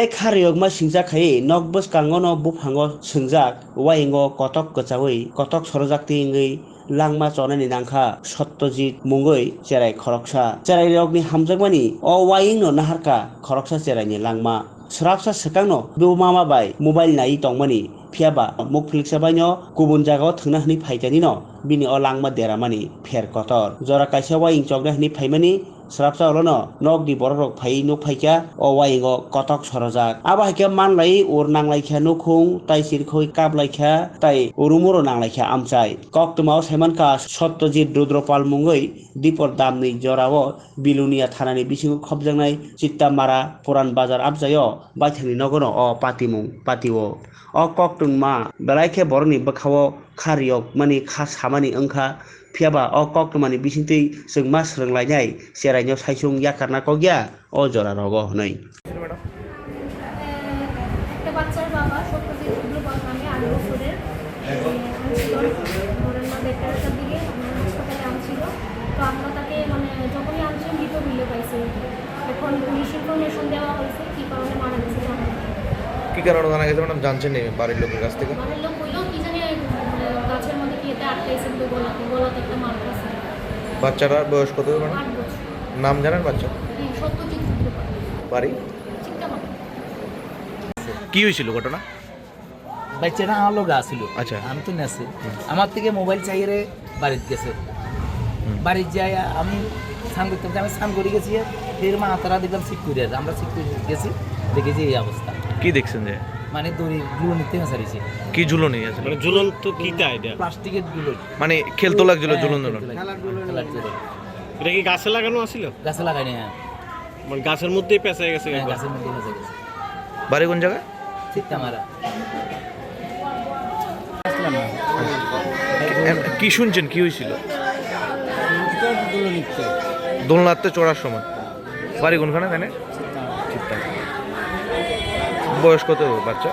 Khariyok ma singjak khai nok bwskango no buphango swngjak waingo kotok kwchawi kotok sorojak tingwi langma chonani nangkha Satyajit mungwi cherai khoroksa cherai rokni hamjakmani o waing no naharka khoroksa cherai ni langma srapsa swkang no mama bai mobile nai tongmani phiaba mukphiliksa bai no kubun jagao thwngna hini phaitani no bini o langma deramani pher kotor jora kaisa waing chokna hini phaimani srapsa olono nok di borok phai nuk phaikya o waingo kotok sorojak abo haikhe manlai ur nanglaikha nukhung tai sirkhoi kaplaikha tai urumuro nanglaikha amchai koktwmao saimanka Satyajit Rudropal mungwi dipor damni jorao bilunia thanani bisingo khopjaknai Chitta-Mara Puran Bazar abjayo baithangni nogono o patio o koktwma belai khe borokni bwkhao Khariyok mani kha samani wngkha phiaba o koktwmani bisingtwi chwngma swrwnglainai cherai no saisung yakarna kogya o jora rogo hnwi একটা বাচ্চার বাবা সত্যজিৎ রুদ্রপাল নামে ৮ বছরের ধরেন না ১:৩০টার দিকে হাসপাতালে আনছিল। তো আমরা তাকে যখনই আনছেন মৃত মিলে পাইছি। এখন পুলিশ ইনফরমেশন দেওয়া হয়েছে কী কারণে মারা গেছে জানা নেই। কী কারণে জানা গেছে ম্যাডাম জানছেন নি বাড়ির লোকের কাছ থেকে? বাড়ির লোক বললেও কি জানি গাছের মধ্যে কি এটা আটকাইছেন তো গলাতে একটা মার্ক আছে। বাচ্চাটার বয়স কত ম্যাডাম? ৮ বছর। নাম জানেন বাচ্চা? সত্যজিৎ রুদ্রপাল। বাড়ি? চিত্তামারা। কি হয়েছিল ঘটনা? বাচ্চাটা আমার লোক আসছিল। আচ্ছা। আমি তো নেছি আমার থেকে মোবাইল চাইয়ে বাড়িতে গেছে। বাড়িতে যাই আমি স্নান করতাম, আমি স্নান করে গেছি। ফের মা তারা দেখলাম সিট করে আছে, আমরা সিট করে গেছি, দেখেছি এই অবস্থা। কি দেখছেন যে? মানে দড়ি গুলো নিতে হাসারিছে। কি ঝুলনি আছে? মানে ঝুলন্ত কিটা এটা? প্লাস্টিকের গুলো, মানে খেলতো লাগছিল ঝুলন ঝুলন। এটা কি গাছে লাগানো আছিল? গাছে লাগাইনি। হ্যাঁ, মানে গাছের মধ্যেই পেঁচাই গেছে? গাছের মধ্যে ফেসে গেছে। বাড়ি কোন জায়গায়? চিত্তামারা। কি শুনছেন কি হয়েছিল? দোলনাতে চড়ার সময়। বাড়ি কোনখানে জানে? বয়স কত বাচ্চা?